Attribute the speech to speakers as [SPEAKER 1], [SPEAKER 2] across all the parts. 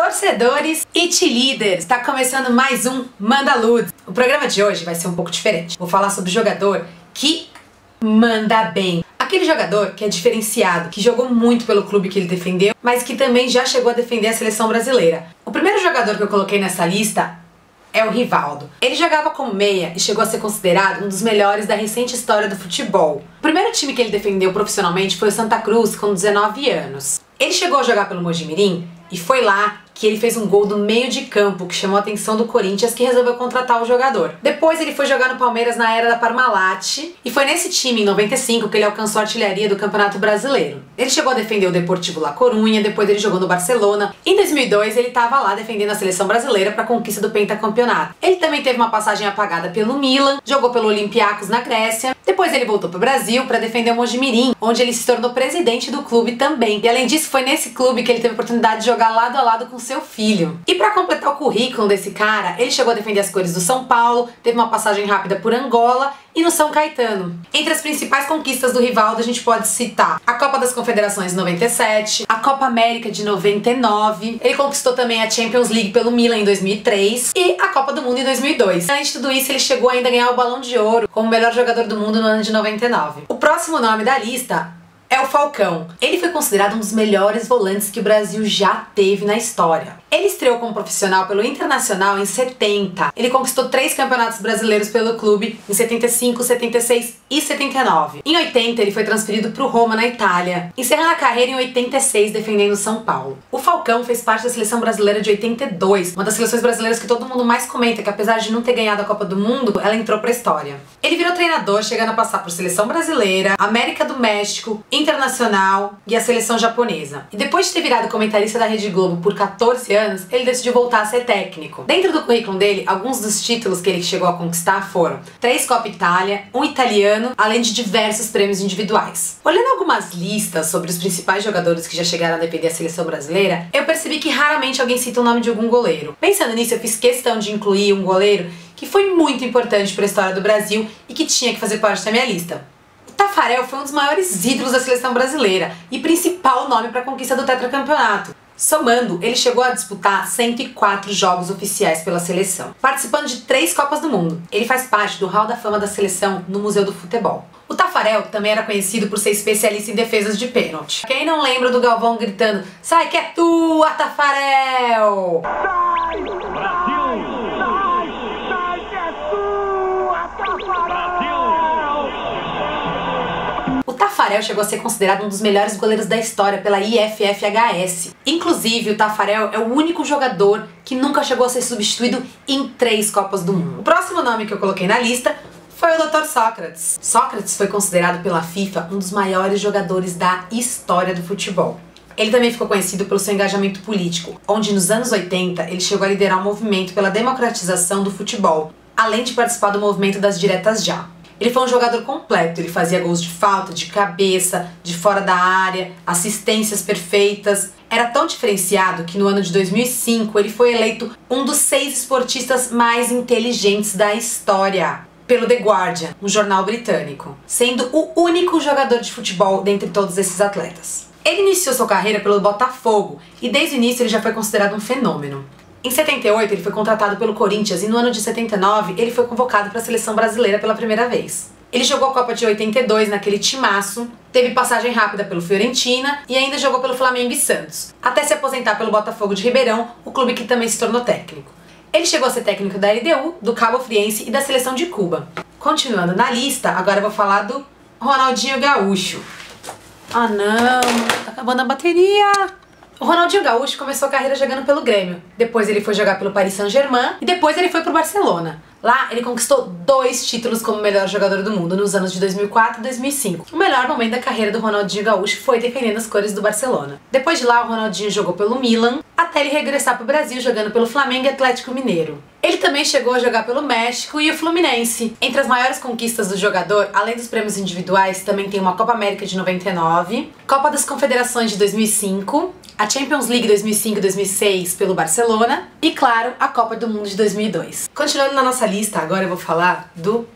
[SPEAKER 1] Torcedores e cheerleaders, está começando mais um Mandalud. O programa de hoje vai ser um pouco diferente. Vou falar sobre o jogador que manda bem. Aquele jogador que é diferenciado, que jogou muito pelo clube que ele defendeu, mas que também já chegou a defender a seleção brasileira. O primeiro jogador que eu coloquei nessa lista é o Rivaldo. Ele jogava como meia e chegou a ser considerado um dos melhores da recente história do futebol. O primeiro time que ele defendeu profissionalmente foi o Santa Cruz, com 19 anos. Ele chegou a jogar pelo Mojimirim e foi lá que ele fez um gol do meio de campo que chamou a atenção do Corinthians, que resolveu contratar o jogador. Depois ele foi jogar no Palmeiras na era da Parmalat e foi nesse time, em 95, que ele alcançou a artilharia do Campeonato Brasileiro. Ele chegou a defender o Deportivo La Coruña, depois ele jogou no Barcelona. Em 2002 ele estava lá defendendo a seleção brasileira para a conquista do pentacampeonato. Ele também teve uma passagem apagada pelo Milan, jogou pelo Olympiacos na Grécia. Depois ele voltou para o Brasil para defender o Mojimirim, onde ele se tornou presidente do clube também. E além disso, foi nesse clube que ele teve a oportunidade de jogar lado a lado com seu filho. E para completar o currículo desse cara, ele chegou a defender as cores do São Paulo, teve uma passagem rápida por Angola e no São Caetano. Entre as principais conquistas do Rivaldo, a gente pode citar a Copa das Confederações de 97, a Copa América de 99, ele conquistou também a Champions League pelo Milan em 2003 e a Copa do Mundo em 2002. Além de tudo isso, ele chegou ainda a ganhar o Balão de Ouro como o melhor jogador do mundo no ano de 99. O próximo nome da lista é o Falcão. Ele foi considerado um dos melhores volantes que o Brasil já teve na história. Ele estreou como profissional pelo Internacional em 70. Ele conquistou 3 campeonatos brasileiros pelo clube em 75, 76 e 79. Em 80 ele foi transferido para o Roma, na Itália, encerrando a carreira em 86 defendendo São Paulo. O Falcão fez parte da seleção brasileira de 82, uma das seleções brasileiras que todo mundo mais comenta, que apesar de não ter ganhado a Copa do Mundo, ela entrou para a história. Ele virou treinador, chegando a passar por seleção brasileira, América do México, Internacional e a seleção japonesa. E depois de ter virado comentarista da Rede Globo por 14 anos, ele decidiu voltar a ser técnico. Dentro do currículo dele, alguns dos títulos que ele chegou a conquistar foram 3 Copa Itália, 1 italiano, além de diversos prêmios individuais. Olhando algumas listas sobre os principais jogadores que já chegaram a defender a seleção brasileira, eu percebi que raramente alguém cita o nome de algum goleiro. Pensando nisso, eu fiz questão de incluir um goleiro que foi muito importante para a história do Brasil e que tinha que fazer parte da minha lista. Tafarel foi um dos maiores ídolos da seleção brasileira e principal nome para a conquista do tetracampeonato. Somando, ele chegou a disputar 104 jogos oficiais pela seleção, participando de 3 Copas do Mundo. Ele faz parte do Hall da Fama da seleção no Museu do Futebol. O Tafarel também era conhecido por ser especialista em defesas de pênalti. Quem não lembra do Galvão gritando: "Sai que é tua, Tafarel!"
[SPEAKER 2] Sai, Brasil! Sai que é tua, Tafarel!
[SPEAKER 1] O Tafarel chegou a ser considerado um dos melhores goleiros da história pela IFFHS. Inclusive, o Tafarel é o único jogador que nunca chegou a ser substituído em 3 Copas do Mundo. O próximo nome que eu coloquei na lista foi o Dr. Sócrates. Sócrates foi considerado pela FIFA um dos maiores jogadores da história do futebol. Ele também ficou conhecido pelo seu engajamento político, onde nos anos 80 ele chegou a liderar um movimento pela democratização do futebol, além de participar do movimento das diretas já. Ele foi um jogador completo, ele fazia gols de falta, de cabeça, de fora da área, assistências perfeitas. Era tão diferenciado que no ano de 2005 ele foi eleito um dos 6 esportistas mais inteligentes da história pelo The Guardian, um jornal britânico, sendo o único jogador de futebol dentre todos esses atletas. Ele iniciou sua carreira pelo Botafogo e desde o início ele já foi considerado um fenômeno. Em 78 ele foi contratado pelo Corinthians e no ano de 79 ele foi convocado para a seleção brasileira pela primeira vez. Ele jogou a Copa de 82 naquele timaço, teve passagem rápida pelo Fiorentina e ainda jogou pelo Flamengo e Santos, até se aposentar pelo Botafogo de Ribeirão, o clube que também se tornou técnico. Ele chegou a ser técnico da LDU, do Cabo Friense e da seleção de Cuba. Continuando na lista, agora eu vou falar do Ronaldinho Gaúcho. Ah não, tá acabando a bateria! O Ronaldinho Gaúcho começou a carreira jogando pelo Grêmio, depois ele foi jogar pelo Paris Saint-Germain e depois ele foi pro Barcelona. Lá ele conquistou 2 títulos como melhor jogador do mundo nos anos de 2004 e 2005. O melhor momento da carreira do Ronaldinho Gaúcho foi defendendo as cores do Barcelona. Depois de lá o Ronaldinho jogou pelo Milan, até ele regressar pro Brasil jogando pelo Flamengo e Atlético Mineiro. Ele também chegou a jogar pelo México e o Fluminense. Entre as maiores conquistas do jogador, além dos prêmios individuais, também tem uma Copa América de 99, Copa das Confederações de 2005, a Champions League 2005 e 2006 pelo Barcelona e, claro, a Copa do Mundo de 2002. Continuando na nossa lista, agora eu vou falar do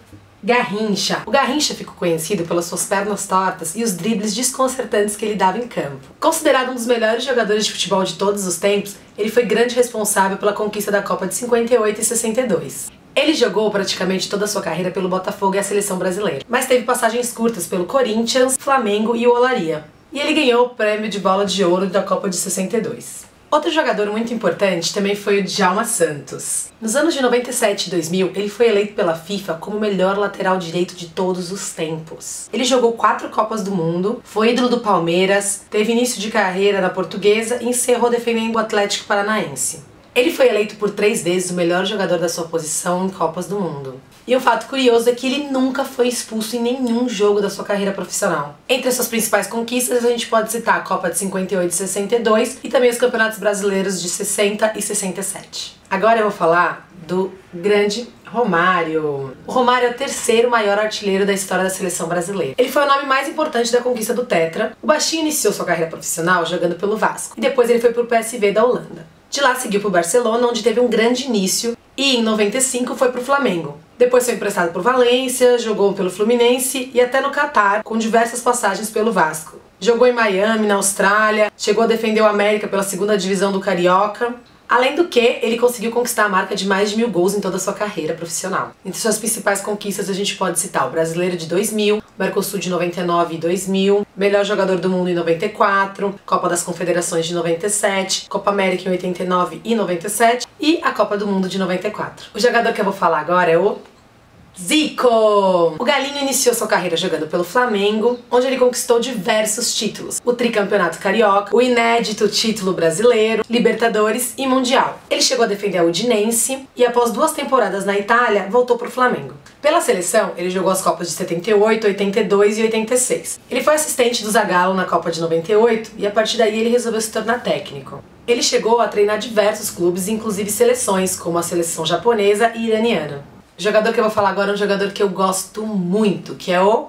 [SPEAKER 1] Garrincha. O Garrincha ficou conhecido pelas suas pernas tortas e os dribles desconcertantes que ele dava em campo. Considerado um dos melhores jogadores de futebol de todos os tempos, ele foi grande responsável pela conquista da Copa de 58 e 62. Ele jogou praticamente toda a sua carreira pelo Botafogo e a seleção brasileira, mas teve passagens curtas pelo Corinthians, Flamengo e o Olaria. E ele ganhou o prêmio de bola de ouro da Copa de 62. Outro jogador muito importante também foi o Djalma Santos. Nos anos de 97 e 2000, ele foi eleito pela FIFA como o melhor lateral direito de todos os tempos. Ele jogou 4 Copas do Mundo, foi ídolo do Palmeiras, teve início de carreira na Portuguesa e encerrou defendendo o Atlético Paranaense. Ele foi eleito por 3 vezes o melhor jogador da sua posição em Copas do Mundo. E um fato curioso é que ele nunca foi expulso em nenhum jogo da sua carreira profissional. Entre as suas principais conquistas, a gente pode citar a Copa de 58 e 62 e também os campeonatos brasileiros de 60 e 67. Agora eu vou falar do grande Romário. O Romário é o 3º maior artilheiro da história da seleção brasileira. Ele foi o nome mais importante da conquista do Tetra. O baixinho iniciou sua carreira profissional jogando pelo Vasco e depois ele foi pro PSV da Holanda. De lá seguiu para o Barcelona, onde teve um grande início, e em 95 foi para o Flamengo. Depois foi emprestado por Valência, jogou pelo Fluminense e até no Catar, com diversas passagens pelo Vasco. Jogou em Miami, na Austrália, chegou a defender o América pela 2ª divisão do Carioca. Além do que, ele conseguiu conquistar a marca de mais de 1000 gols em toda a sua carreira profissional. Entre suas principais conquistas a gente pode citar o Brasileiro de 2000, Mercosul de 99 e 2000, Melhor Jogador do Mundo em 94, Copa das Confederações de 97, Copa América em 89 e 97 e a Copa do Mundo de 94. O jogador que eu vou falar agora é o Zico! O Galinho iniciou sua carreira jogando pelo Flamengo, onde ele conquistou diversos títulos. O tricampeonato carioca, o inédito título brasileiro, Libertadores e Mundial. Ele chegou a defender a Udinense e após 2 temporadas na Itália, voltou para o Flamengo. Pela seleção, ele jogou as Copas de 78, 82 e 86. Ele foi assistente do Zagallo na Copa de 98 e a partir daí ele resolveu se tornar técnico. Ele chegou a treinar diversos clubes, inclusive seleções, como a seleção japonesa e iraniana. O jogador que eu vou falar agora é um jogador que eu gosto muito, que é o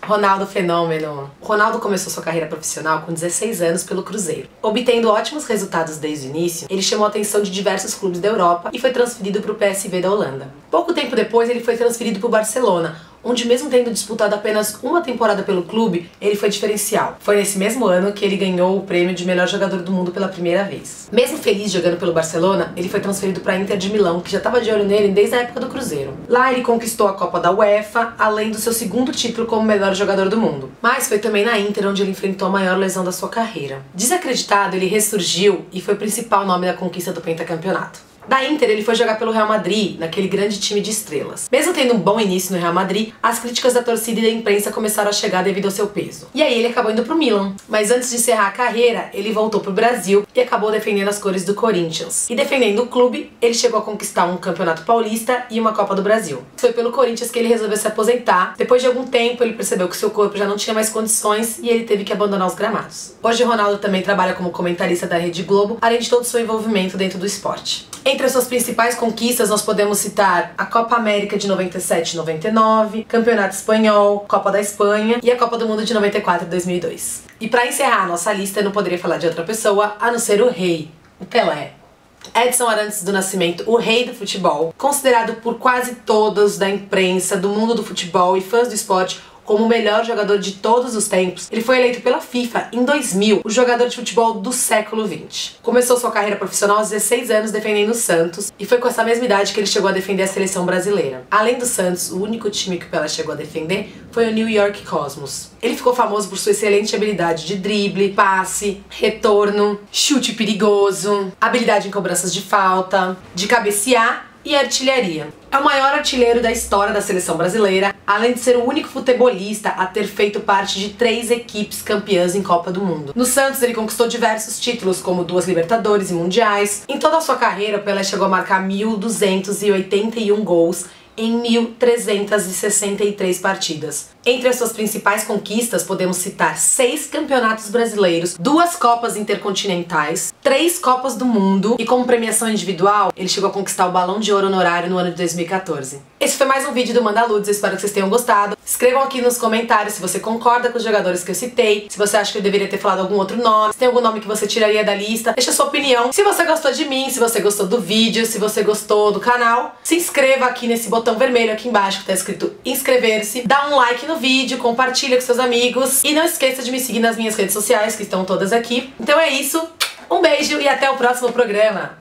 [SPEAKER 1] Ronaldo Fenômeno. O Ronaldo começou sua carreira profissional com 16 anos pelo Cruzeiro. Obtendo ótimos resultados desde o início, ele chamou a atenção de diversos clubes da Europa e foi transferido para o PSV da Holanda. Pouco tempo depois, ele foi transferido para o Barcelona, onde mesmo tendo disputado apenas uma temporada pelo clube, ele foi diferencial. Foi nesse mesmo ano que ele ganhou o prêmio de melhor jogador do mundo pela primeira vez. Mesmo feliz jogando pelo Barcelona, ele foi transferido para a Inter de Milão, que já estava de olho nele desde a época do Cruzeiro. Lá ele conquistou a Copa da UEFA, além do seu 2º título como melhor jogador do mundo. Mas foi também na Inter onde ele enfrentou a maior lesão da sua carreira. Desacreditado, ele ressurgiu e foi o principal nome da conquista do pentacampeonato. Da Inter, ele foi jogar pelo Real Madrid, naquele grande time de estrelas. Mesmo tendo um bom início no Real Madrid, as críticas da torcida e da imprensa começaram a chegar devido ao seu peso. E aí ele acabou indo pro Milan. Mas antes de encerrar a carreira, ele voltou pro Brasil e acabou defendendo as cores do Corinthians. E defendendo o clube, ele chegou a conquistar um Campeonato Paulista e uma Copa do Brasil. Foi pelo Corinthians que ele resolveu se aposentar. Depois de algum tempo, ele percebeu que seu corpo já não tinha mais condições e ele teve que abandonar os gramados. Hoje o Ronaldo também trabalha como comentarista da Rede Globo, além de todo o seu envolvimento dentro do esporte. Entre as suas principais conquistas, nós podemos citar a Copa América de 97 e 99, Campeonato Espanhol, Copa da Espanha e a Copa do Mundo de 94 e 2002. E para encerrar a nossa lista, eu não poderia falar de outra pessoa a não ser o rei, o Pelé. Edson Arantes do Nascimento, o rei do futebol, considerado por quase todos da imprensa, do mundo do futebol e fãs do esporte como o melhor jogador de todos os tempos, ele foi eleito pela FIFA em 2000 o jogador de futebol do século XX. Começou sua carreira profissional aos 16 anos defendendo o Santos e foi com essa mesma idade que ele chegou a defender a seleção brasileira. Além do Santos, o único time que o Pelé chegou a defender foi o New York Cosmos. Ele ficou famoso por sua excelente habilidade de drible, passe, retorno, chute perigoso, habilidade em cobranças de falta, de cabecear e artilharia. É o maior artilheiro da história da seleção brasileira, além de ser o único futebolista a ter feito parte de 3 equipes campeãs em Copa do Mundo. No Santos ele conquistou diversos títulos, como 2 Libertadores e Mundiais. Em toda a sua carreira, o Pelé chegou a marcar 1.281 gols em 1.363 partidas. Entre as suas principais conquistas, podemos citar 6 campeonatos brasileiros, 2 Copas Intercontinentais, 3 Copas do Mundo e como premiação individual, ele chegou a conquistar o Balão de Ouro honorário no ano de 2014. Esse foi mais um vídeo do Mandaludes, eu espero que vocês tenham gostado. Escrevam aqui nos comentários se você concorda com os jogadores que eu citei, se você acha que eu deveria ter falado algum outro nome, se tem algum nome que você tiraria da lista, deixa a sua opinião. Se você gostou de mim, se você gostou do vídeo, se você gostou do canal, se inscreva aqui nesse botão vermelho aqui embaixo que tá escrito inscrever-se, dá um like no vídeo, compartilha com seus amigos e não esqueça de me seguir nas minhas redes sociais que estão todas aqui. Então é isso, um beijo e até o próximo programa!